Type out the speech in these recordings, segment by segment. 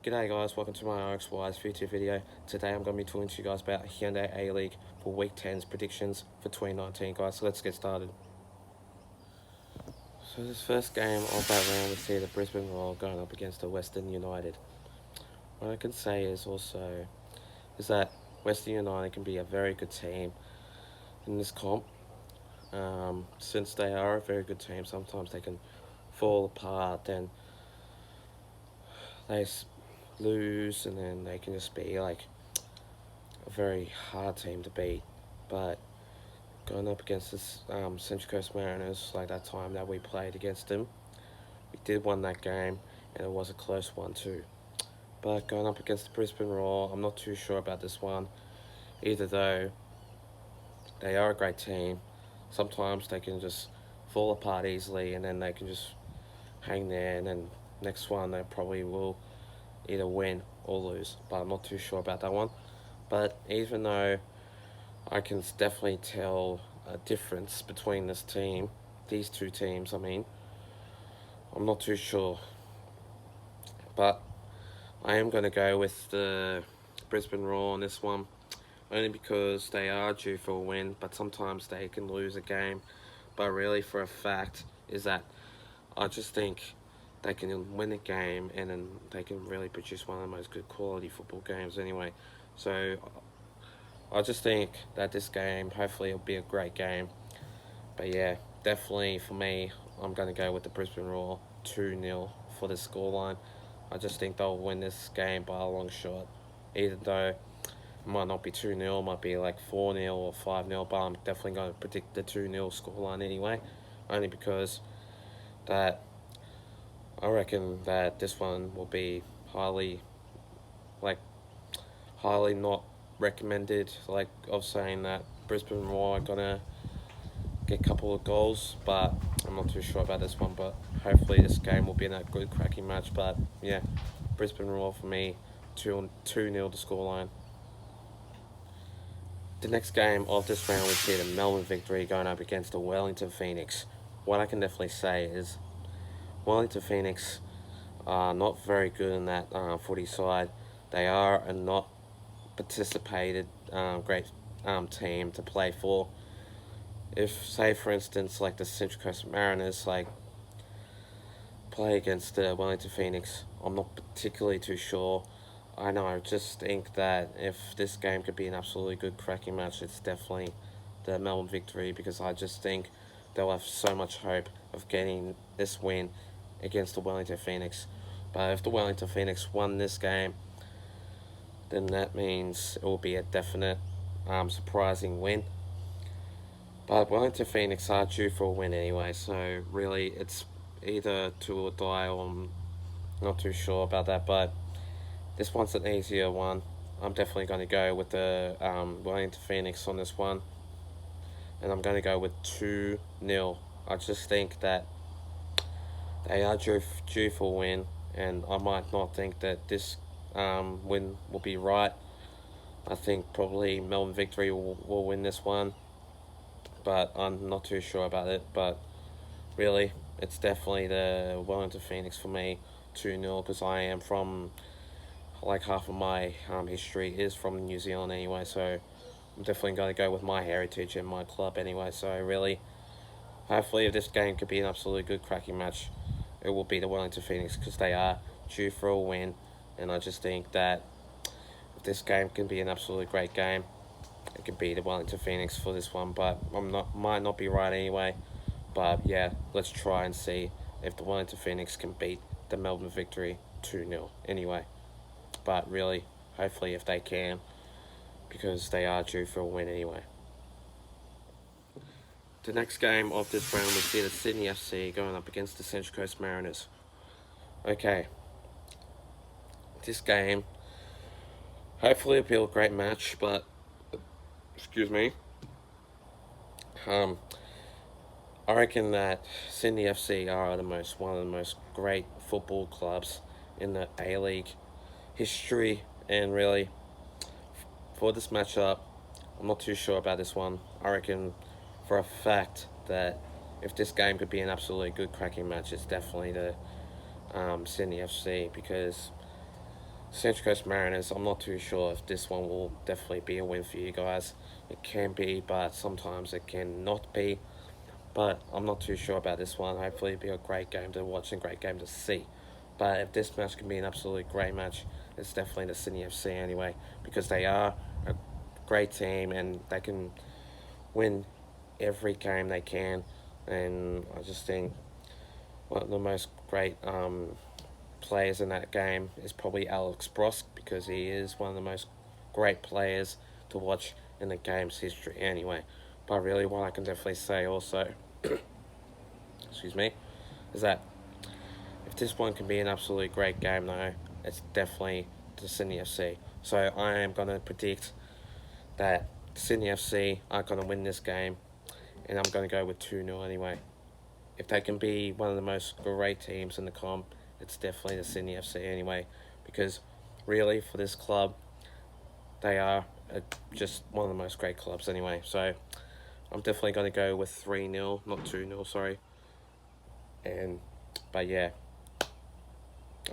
G'day guys, welcome to my Rxys future video. Today I'm going to be talking to you guys about Hyundai Aleague for Week 10's predictions for 2019 guys, so let's get started. So this first game of that round we see the Brisbane Roar going up against the Western United. What I can say is that Western United can be a very good team in this comp. Since they are a very good team, sometimes they can fall apart and they lose, and then they can just be like a very hard team to beat. But going up against this Central Coast Mariners, like that time that we played against them, we did win that game, and it was a close one too. But going up against the Brisbane Roar, I'm not too sure about this one, either though they are a great team. Sometimes they can just fall apart easily, and then they can just hang there, and then next one they probably will either win or lose, but I'm not too sure about that one. But even though I can definitely tell a difference between these two teams, I'm not too sure. But I am going to go with the Brisbane Roar on this one, only because they are due for a win, but sometimes they can lose a game. But really, for a fact, is that I just think they can win a game, and then they can really produce one of the most good quality football games anyway. So I just think that this game, hopefully it'll be a great game. But yeah, definitely for me, I'm going to go with the Brisbane Roar 2-0 for the scoreline. I just think they'll win this game by a long shot, even though it might not be 2-0, it might be like 4-0 or 5-0, but I'm definitely going to predict the 2-0 scoreline anyway, only because that I reckon that this one will be highly not recommended, of saying that Brisbane Roar are gonna get a couple of goals, but I'm not too sure about this one. But hopefully this game will be in a good cracking match. But yeah, Brisbane Roar for me, 2-0 the scoreline. The next game of this round we see the Melbourne Victory going up against the Wellington Phoenix. What I can definitely say is Wellington Phoenix are not very good in that footy side. They are a not participated great team to play for. If, say for instance, like the Central Coast Mariners play against the Wellington Phoenix, I'm not particularly too sure. I just think that if this game could be an absolutely good cracking match, it's definitely the Melbourne Victory, because I just think they'll have so much hope of getting this win against the Wellington Phoenix. But if the Wellington Phoenix won this game, then that means it will be a definite surprising win. But Wellington Phoenix are due for a win anyway, so really it's either do or die, or I'm not too sure about that. But this one's an easier one. I'm definitely going to go with the Wellington Phoenix on this one, and I'm going to go with 2-0. I just think that they are due for a win, and I might not think that this win will be right. I think probably Melbourne Victory will win this one, but I'm not too sure about it. But really, it's definitely the Wellington Phoenix for me, 2-0, because I am from, half of my history is from New Zealand anyway, so I'm definitely going to go with my heritage and my club anyway. So really, hopefully if this game could be an absolutely good cracking match, it will be the Wellington Phoenix, because they are due for a win. And I just think that if this game can be an absolutely great game, it could be the Wellington Phoenix for this one. But might not be right anyway. But yeah, let's try and see if the Wellington Phoenix can beat the Melbourne Victory 2-0 anyway. But really, hopefully if they can, because they are due for a win anyway. The next game of this round we see the Sydney FC going up against the Central Coast Mariners. Okay, this game, hopefully it'll be a great match, but excuse me, I reckon that Sydney FC are one of the most great football clubs in the A-League history, and really, for this matchup, I'm not too sure about this one. I reckon for a fact that if this game could be an absolutely good cracking match, it's definitely the Sydney FC, because Central Coast Mariners, I'm not too sure if this one will definitely be a win for you guys. It can be, but sometimes it can not be. But I'm not too sure about this one. Hopefully, it'll be a great game to watch and great game to see. But if this match can be an absolutely great match, it's definitely the Sydney FC anyway, because they are a great team and they can win every game they can. And I just think one of the most great players in that game is probably Alex Brosk, because he is one of the most great players to watch in the game's history anyway. But really, what I can definitely say also, excuse me, is that if this one can be an absolutely great game though, it's definitely the Sydney FC. So I am going to predict that Sydney FC are going to win this game, and I'm going to go with 2-0 anyway. If they can be one of the most great teams in the comp, it's definitely the Sydney FC anyway, because really for this club, they are just one of the most great clubs anyway. So I'm definitely going to go with 3-0, not 2-0, sorry. And but yeah,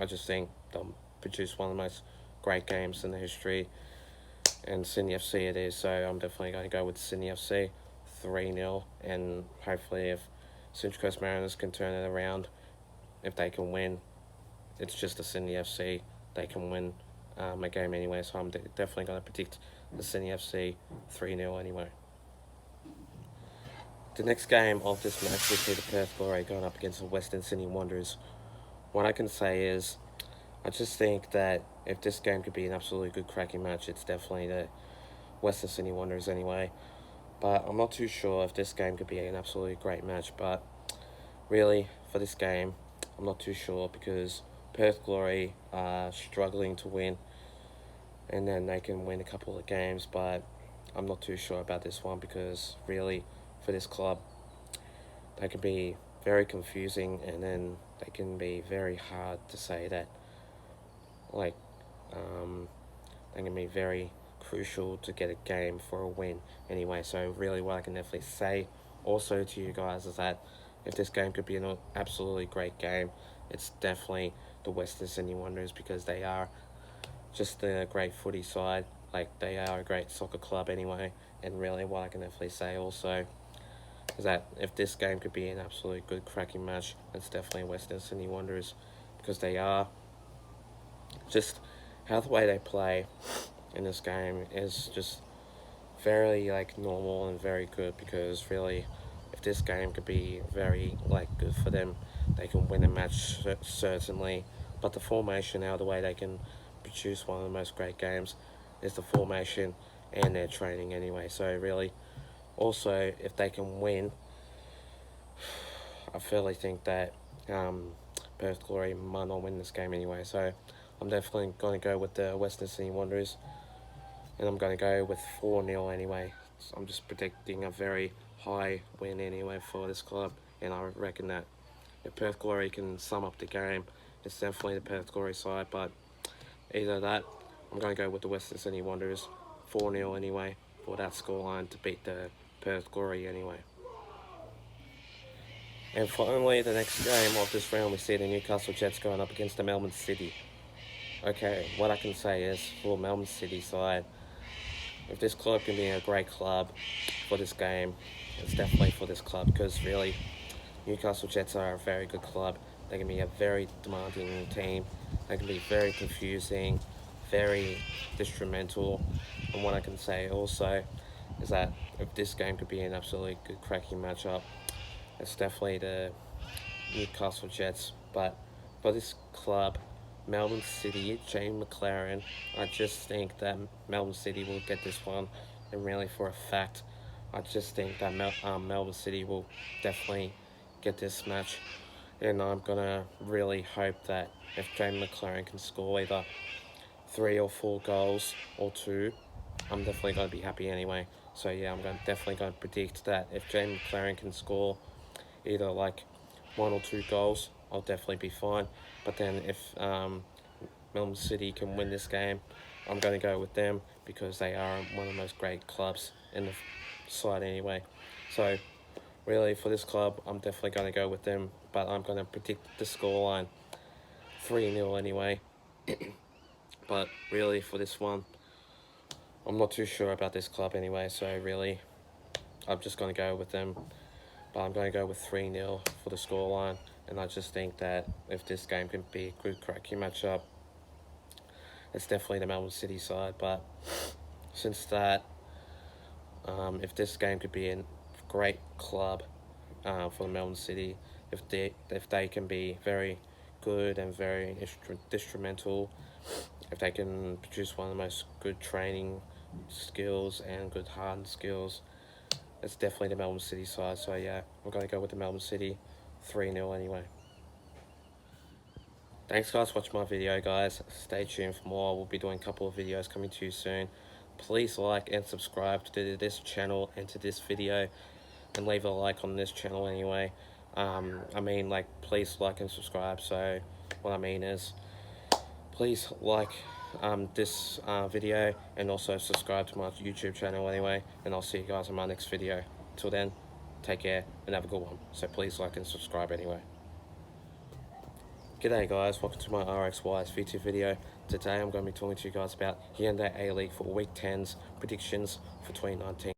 I just think they'll produce one of the most great games in the history, and Sydney FC it is. So I'm definitely going to go with Sydney FC 3-0, and hopefully if Central Coast Mariners can turn it around, if they can win, it's just the Sydney FC. They can win a game anyway, so I'm definitely going to predict the Sydney FC 3-0 anyway. The next game of this match, we see the Perth Glory going up against the Western Sydney Wanderers. What I can say is, I just think that if this game could be an absolutely good cracking match, it's definitely the Western Sydney Wanderers anyway. But I'm not too sure if this game could be an absolutely great match. But really, for this game, I'm not too sure, because Perth Glory are struggling to win, and then they can win a couple of games. But I'm not too sure about this one, because really, for this club, they can be very confusing, and then they can be very hard to say that, like, they can be very crucial to get a game for a win anyway. So really what I can definitely say also to you guys is that if this game could be an absolutely great game, it's definitely the Western Sydney Wanderers, because they are just a great footy side. Like, they are a great soccer club anyway. And really what I can definitely say also is that if this game could be an absolutely good cracking match, it's definitely Western Sydney Wanderers, because they are just, how the way they play in this game is just very like normal and very good, because really if this game could be very like good for them, they can win a match certainly. But the formation, how the way they can produce one of the most great games, is the formation and their training anyway. So really also if they can win, I fairly think that Perth Glory might not win this game anyway. So I'm definitely going to go with the Western Sydney Wanderers, and I'm going to go with 4-0 anyway. So I'm just predicting a very high win anyway for this club, and I reckon that if Perth Glory can sum up the game, it's definitely the Perth Glory side. But either that, I'm going to go with the Western Sydney Wanderers 4-0 anyway, for that scoreline to beat the Perth Glory anyway. And finally, the next game of this round, we see the Newcastle Jets going up against the Melbourne City. Okay, what I can say is, for Melbourne City side, if this club can be a great club for this game, it's definitely for this club, because really, Newcastle Jets are a very good club. They can be a very demanding team. They can be very confusing, very detrimental. And what I can say also is that if this game could be an absolutely good cracking matchup, it's definitely the Newcastle Jets. But for this club, Melbourne City, Jane McLaren, I just think that Melbourne City will get this one. And really, for a fact, I just think that Melbourne City will definitely get this match. And I'm going to really hope that if Jane McLaren can score either 3 or 4 goals or 2, I'm definitely going to be happy anyway. So yeah, definitely going to predict that if Jane McLaren can score either like 1 or 2 goals, I'll definitely be fine. But then if Melbourne City can win this game, I'm going to go with them, because they are one of the most great clubs in the side anyway. So really, for this club, I'm definitely going to go with them, but I'm going to predict the scoreline 3-0 anyway. But really, for this one, I'm not too sure about this club anyway, so really, I'm just going to go with them. But I'm going to go with 3-0 for the scoreline. And I just think that if this game can be a good cracking matchup, it's definitely the Melbourne City side. But since that, if this game could be a great club for the Melbourne City, if they can be very good and very instrumental, if they can produce one of the most good training skills and good hardened skills, it's definitely the Melbourne City side. So yeah, I'm going to go with the Melbourne City 3-0 anyway. Thanks guys for watching my video, guys. Stay tuned for more. We'll be doing a couple of videos coming to you soon. Please like and subscribe to this channel and to this video, and leave a like on this channel anyway. Please like and subscribe. So what I mean is, please like this video, and also subscribe to my YouTube channel anyway, and I'll see you guys in my next video. Till then, take care and have a good one. So please like and subscribe anyway. G'day guys, welcome to my Rxys feature video. Today I'm going to be talking to you guys about Hyundai Aleague for Week 10's predictions for 2019.